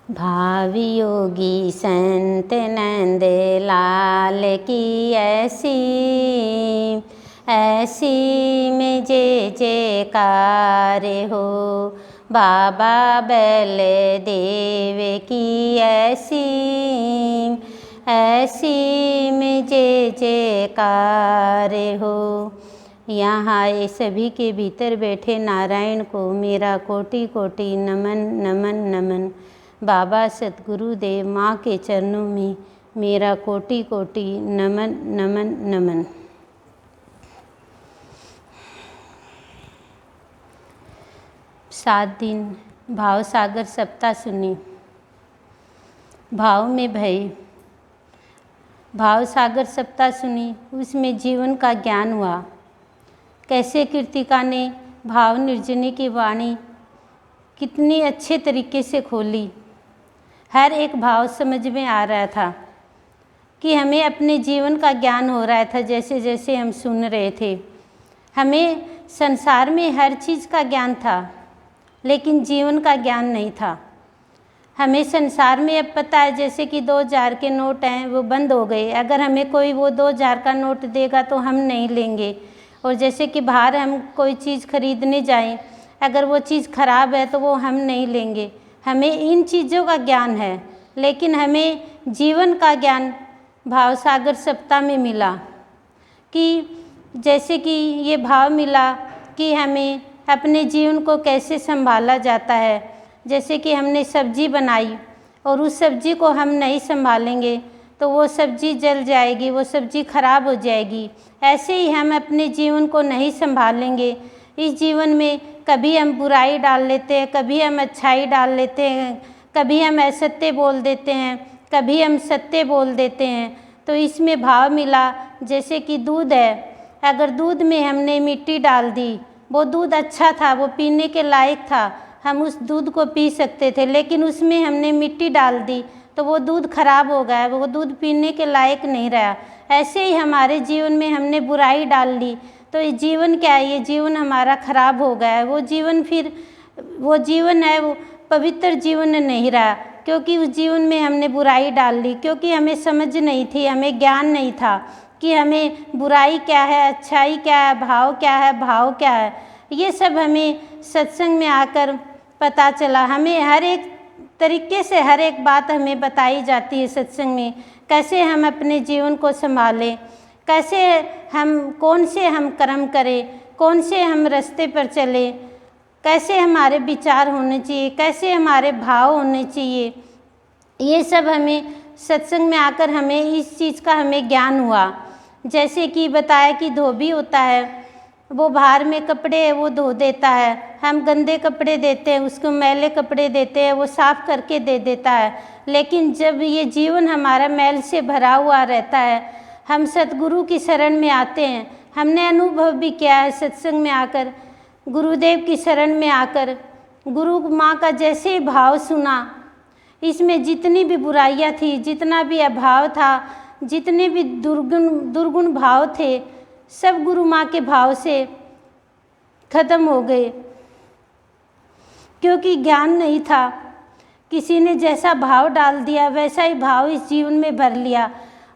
भावी योगी संत नंद लाल की ऐसी में जय जयकार हो। बाबा बलदेव की ऐसी में जय जयकार हो। यहाँ ये सभी के भीतर बैठे नारायण को मेरा कोटि कोटि नमन नमन नमन। बाबा सतगुरुदेव माँ के चरणों में मेरा कोटि कोटि नमन नमन नमन। सात दिन भाव सागर सप्ताह सुनी। भाव में भय भाव सागर सप्ताह सुनी, उसमें जीवन का ज्ञान हुआ। कैसे कीर्तिका ने भाव निर्जनी की वाणी कितनी अच्छे तरीके से खोली। हर एक भाव समझ में आ रहा था कि हमें अपने जीवन का ज्ञान हो रहा था। जैसे जैसे हम सुन रहे थे, हमें संसार में हर चीज़ का ज्ञान था, लेकिन जीवन का ज्ञान नहीं था। हमें संसार में अब पता है, जैसे कि 2000 के नोट हैं वो बंद हो गए। अगर हमें कोई वो 2000 का नोट देगा तो हम नहीं लेंगे। और जैसे कि बाहर हम कोई चीज़ खरीदने जाएं, अगर वो चीज़ ख़राब है तो वो हम नहीं लेंगे। हमें इन चीज़ों का ज्ञान है, लेकिन हमें जीवन का ज्ञान भाव सागर सप्ताह में मिला। कि जैसे कि ये भाव मिला कि हमें अपने जीवन को कैसे संभाला जाता है। जैसे कि हमने सब्जी बनाई और उस सब्जी को हम नहीं संभालेंगे तो वो सब्जी जल जाएगी, वो सब्जी खराब हो जाएगी। ऐसे ही हम अपने जीवन को नहीं संभालेंगे। इस जीवन में कभी हम बुराई डाल लेते हैं, कभी हम अच्छाई डाल लेते हैं, कभी हम असत्य बोल देते हैं, कभी हम सत्य बोल देते हैं। तो इसमें भाव मिला जैसे कि दूध है, अगर दूध में हमने मिट्टी डाल दी, वो दूध अच्छा था, वो पीने के लायक था, हम उस दूध को पी सकते थे, लेकिन उसमें हमने मिट्टी डाल दी तो वो दूध खराब हो गया, वो दूध पीने के लायक नहीं रहा। ऐसे ही हमारे जीवन में हमने बुराई डाल ली तो ये जीवन क्या है, ये जीवन हमारा खराब हो गया है। वो जीवन फिर वो जीवन है वो पवित्र जीवन नहीं रहा, क्योंकि उस जीवन में हमने बुराई डाल ली, क्योंकि हमें समझ नहीं थी, हमें ज्ञान नहीं था कि हमें बुराई क्या है, अच्छाई क्या है, भाव क्या है, भाव क्या है। ये सब हमें सत्संग में आकर पता चला। हमें हर एक तरीके से हर एक बात हमें बताई जाती है सत्संग में, कैसे हम अपने जीवन को संभालें, कैसे कौन से हम कर्म करें, कौन से हम रास्ते पर चलें, कैसे हमारे विचार होने चाहिए, कैसे हमारे भाव होने चाहिए। ये सब हमें सत्संग में आकर हमें इस चीज़ का हमें ज्ञान हुआ। जैसे कि बताया कि धोबी होता है, वो बाहर में कपड़े है वो धो देता है, हम गंदे कपड़े देते हैं, उसको मैले कपड़े देते हैं, वो साफ़ करके दे देता है। लेकिन जब ये जीवन हमारा मैल से भरा हुआ रहता है, हम सतगुरु की शरण में आते हैं। हमने अनुभव भी किया है सत्संग में आकर, गुरुदेव की शरण में आकर, गुरु माँ का जैसे ही भाव सुना, इसमें जितनी भी बुराइयाँ थी, जितना भी अभाव था, जितने भी दुर्गुण भाव थे, सब गुरु माँ के भाव से खत्म हो गए। क्योंकि ज्ञान नहीं था, किसी ने जैसा भाव डाल दिया वैसा ही भाव इस जीवन में भर लिया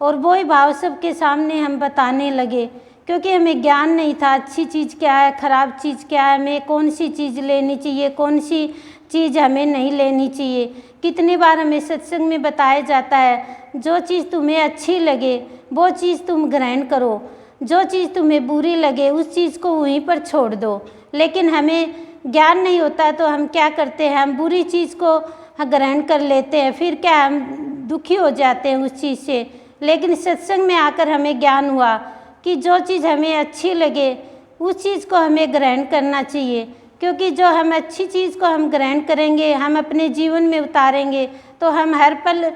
और वो ही भाव सबके सामने हम बताने लगे। क्योंकि हमें ज्ञान नहीं था, अच्छी चीज़ क्या है, ख़राब चीज़ क्या है, हमें कौन सी चीज़ लेनी चाहिए, कौन सी चीज़ हमें नहीं लेनी चाहिए। कितनी बार हमें सत्संग में बताया जाता है, जो चीज़ तुम्हें अच्छी लगे वो चीज़ तुम ग्रहण करो, जो चीज़ तुम्हें बुरी लगे उस चीज़ को वहीं पर छोड़ दो। लेकिन हमें ज्ञान नहीं होता तो हम क्या करते हैं, हम बुरी चीज़ को ग्रहण कर लेते हैं, फिर क्या हम दुखी हो जाते हैं उस चीज़ से। लेकिन सत्संग में आकर हमें ज्ञान हुआ कि जो चीज़ हमें अच्छी लगे उस चीज़ को हमें ग्रहण करना चाहिए। क्योंकि जो हम अच्छी चीज़ को हम ग्रहण करेंगे, हम अपने जीवन में उतारेंगे तो हम हर पल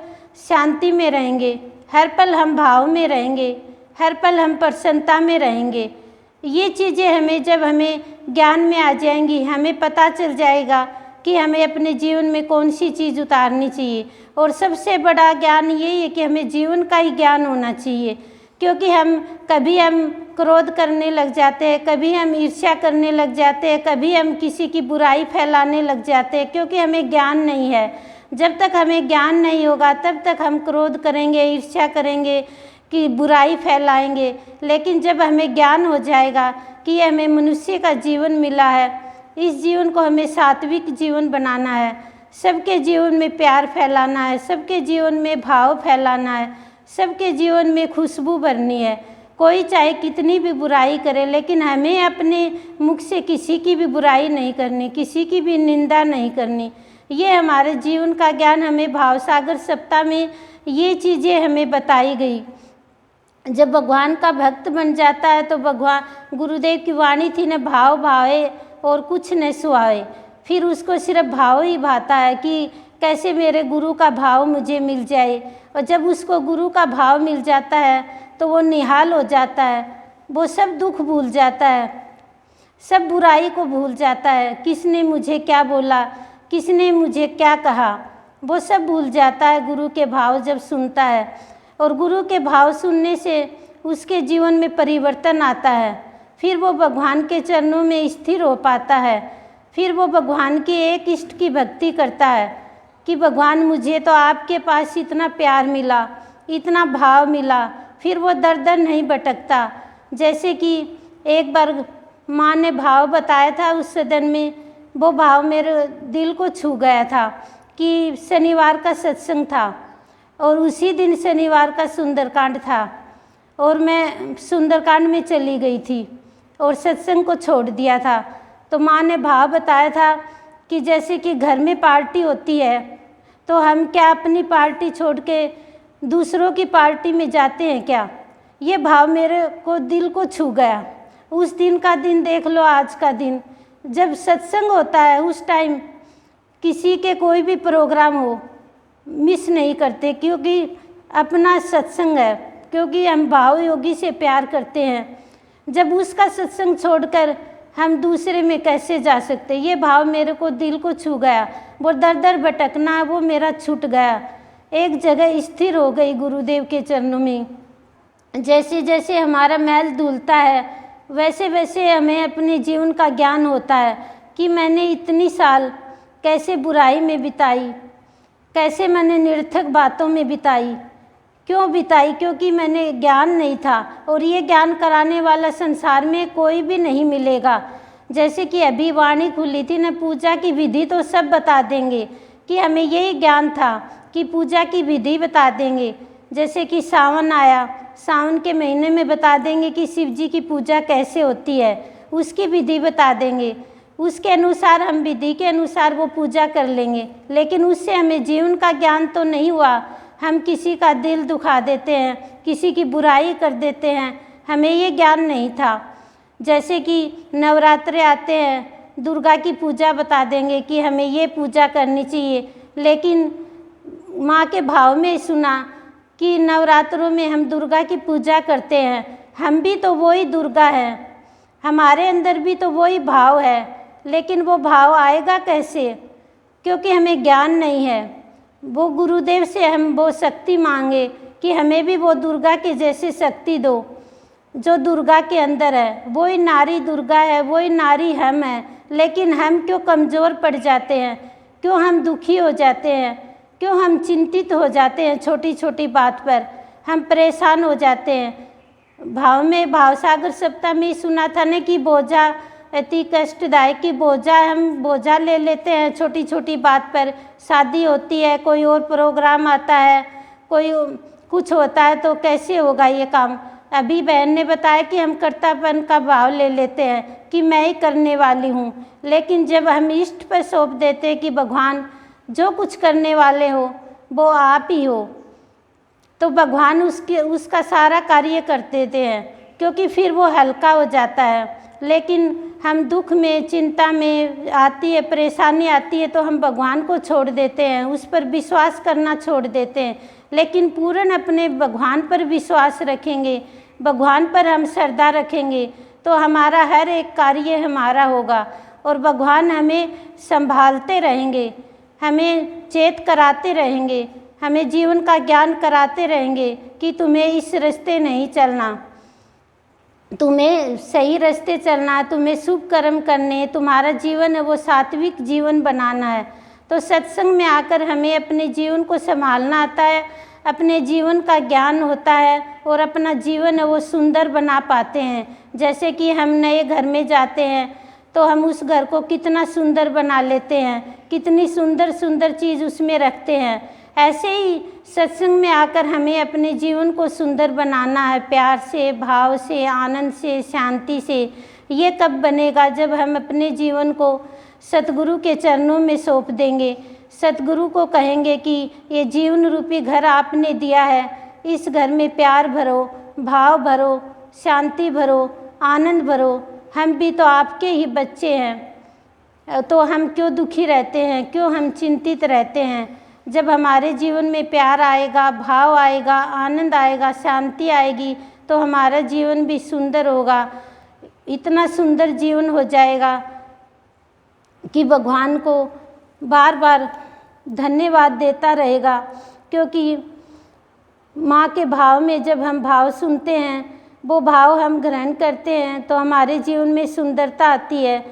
शांति में रहेंगे, हर पल हम भाव में रहेंगे, हर पल हम प्रसन्नता में रहेंगे। ये चीज़ें हमें जब हमें ज्ञान में आ जाएंगी, हमें पता चल जाएगा कि हमें अपने जीवन में कौन सी चीज़ उतारनी चाहिए। और सबसे बड़ा ज्ञान यही है कि हमें जीवन का ही ज्ञान होना चाहिए। क्योंकि कभी हम क्रोध करने लग जाते हैं, कभी हम ईर्ष्या करने लग जाते हैं, कभी हम किसी की बुराई फैलाने लग जाते हैं, क्योंकि हमें ज्ञान नहीं है। जब तक हमें ज्ञान नहीं होगा तब तक हम क्रोध करेंगे, ईर्ष्या करेंगे, कि बुराई फैलाएंगे। लेकिन जब हमें ज्ञान हो जाएगा कि हमें मनुष्य का जीवन मिला है, इस जीवन को हमें सात्विक जीवन बनाना है, सबके जीवन में प्यार फैलाना है, सबके जीवन में भाव फैलाना है, सबके जीवन में खुशबू भरनी है। कोई चाहे कितनी भी बुराई करे, लेकिन हमें अपने मुख से किसी की भी बुराई नहीं करनी, किसी की भी निंदा नहीं करनी। ये हमारे जीवन का ज्ञान हमें भाव सागर सप्ताह में ये चीज़ें हमें बताई गई। जब भगवान का भक्त बन जाता है तो भगवान गुरुदेव की वाणी थी न, भाव भावे और कुछ न सुहावे। फिर उसको सिर्फ भाव ही भाता है कि कैसे मेरे गुरु का भाव मुझे मिल जाए। और जब उसको गुरु का भाव मिल जाता है तो वो निहाल हो जाता है, वो सब दुख भूल जाता है, सब बुराई को भूल जाता है। किसने मुझे क्या बोला, किसने मुझे क्या कहा, वो सब भूल जाता है गुरु के भाव जब सुनता है। और गुरु के भाव सुनने से उसके जीवन में परिवर्तन आता है। फिर वो भगवान के चरणों में स्थिर हो पाता है। फिर वो भगवान की एक इष्ट की भक्ति करता है कि भगवान मुझे तो आपके पास इतना प्यार मिला, इतना भाव मिला। फिर वो दर दर नहीं भटकता। जैसे कि एक बार माँ ने भाव बताया था उस सदन में, वो भाव मेरे दिल को छू गया था कि शनिवार का सत्संग था और उसी दिन शनिवार का सुंदरकांड था और मैं सुंदरकांड में चली गई थी और सत्संग को छोड़ दिया था। तो माँ ने भाव बताया था कि जैसे कि घर में पार्टी होती है तो हम क्या अपनी पार्टी छोड़ के दूसरों की पार्टी में जाते हैं क्या। ये भाव मेरे को दिल को छू गया। उस दिन का दिन देख लो, आज का दिन जब सत्संग होता है उस टाइम किसी के कोई भी प्रोग्राम हो मिस नहीं करते, क्योंकि अपना सत्संग है, क्योंकि हम भाव योगी से प्यार करते हैं। जब उसका सत्संग छोड़कर हम दूसरे में कैसे जा सकते। ये भाव मेरे को दिल को छू गया। वो दर दर भटकना वो मेरा छूट गया, एक जगह स्थिर हो गई गुरुदेव के चरणों में। जैसे जैसे हमारा मैल धुलता है वैसे वैसे हमें अपने जीवन का ज्ञान होता है कि मैंने इतनी साल कैसे बुराई में बिताई, कैसे मैंने निरर्थक बातों में बिताई। क्यों बिताई? क्योंकि मैंने ज्ञान नहीं था और ये ज्ञान कराने वाला संसार में कोई भी नहीं मिलेगा। जैसे कि अभी वाणी खुली थी न, पूजा की विधि तो सब बता देंगे कि हमें यही ज्ञान था कि पूजा की विधि बता देंगे। जैसे कि सावन आया, सावन के महीने में बता देंगे कि शिव जी की पूजा कैसे होती है, उसकी विधि बता देंगे। उसके अनुसार हम विधि के अनुसार वो पूजा कर लेंगे। लेकिन उससे हमें जीवन का ज्ञान तो नहीं हुआ। हम किसी का दिल दुखा देते हैं, किसी की बुराई कर देते हैं, हमें ये ज्ञान नहीं था। जैसे कि नवरात्रे आते हैं, दुर्गा की पूजा बता देंगे कि हमें ये पूजा करनी चाहिए। लेकिन माँ के भाव में सुना कि नवरात्रों में हम दुर्गा की पूजा करते हैं, हम भी तो वही दुर्गा हैं, हमारे अंदर भी तो वही भाव है। लेकिन वो भाव आएगा कैसे? क्योंकि हमें ज्ञान नहीं है। वो गुरुदेव से हम वो शक्ति मांगे कि हमें भी वो दुर्गा के जैसे शक्ति दो जो दुर्गा के अंदर है। वही नारी दुर्गा है, वही नारी हम है। लेकिन हम क्यों कमज़ोर पड़ जाते हैं, क्यों हम दुखी हो जाते हैं, क्यों हम चिंतित हो जाते हैं, छोटी छोटी बात पर हम परेशान हो जाते हैं। भाव में भाव सागर सप्ताह में सुना था न कि बोझा अति कष्टदायक की बोझा, हम बोझा ले लेते हैं छोटी छोटी बात पर। शादी होती है, कोई और प्रोग्राम आता है, कोई कुछ होता है तो कैसे होगा ये काम। अभी बहन ने बताया कि हम कर्तापन का भाव ले लेते हैं कि मैं ही करने वाली हूँ। लेकिन जब हम इष्ट पर सौंप देते हैं कि भगवान जो कुछ करने वाले हो वो आप ही हो, तो भगवान उसका सारा कार्य कर देते हैं, क्योंकि फिर वो हल्का हो जाता है। लेकिन हम दुख में, चिंता में आती है, परेशानी आती है तो हम भगवान को छोड़ देते हैं, उस पर विश्वास करना छोड़ देते हैं। लेकिन पूर्ण अपने भगवान पर विश्वास रखेंगे, भगवान पर हम श्रद्धा रखेंगे तो हमारा हर एक कार्य हमारा होगा और भगवान हमें संभालते रहेंगे, हमें चेत कराते रहेंगे, हमें जीवन का ज्ञान कराते रहेंगे कि तुम्हें इस रास्ते नहीं चलना, तुम्हें सही रास्ते चलना है, तुम्हें शुभ कर्म करने, तुम्हारा जीवन है वो सात्विक जीवन बनाना है। तो सत्संग में आकर हमें अपने जीवन को संभालना आता है, अपने जीवन का ज्ञान होता है और अपना जीवन है वो सुंदर बना पाते हैं। जैसे कि हम नए घर में जाते हैं तो हम उस घर को कितना सुंदर बना लेते हैं, कितनी सुंदर सुंदर चीज़ उसमें रखते हैं। ऐसे ही सत्संग में आकर हमें अपने जीवन को सुंदर बनाना है, प्यार से, भाव से, आनंद से, शांति से। ये तब बनेगा जब हम अपने जीवन को सतगुरु के चरणों में सौंप देंगे, सतगुरु को कहेंगे कि ये जीवन रूपी घर आपने दिया है, इस घर में प्यार भरो, भाव भरो, शांति भरो, आनंद भरो। हम भी तो आपके ही बच्चे हैं, तो हम क्यों दुखी रहते हैं, क्यों हम चिंतित रहते हैं। जब हमारे जीवन में प्यार आएगा, भाव आएगा, आनंद आएगा, शांति आएगी, तो हमारा जीवन भी सुंदर होगा। इतना सुंदर जीवन हो जाएगा कि भगवान को बार बार धन्यवाद देता रहेगा। क्योंकि माँ के भाव में जब हम भाव सुनते हैं, वो भाव हम ग्रहण करते हैं, तो हमारे जीवन में सुंदरता आती है।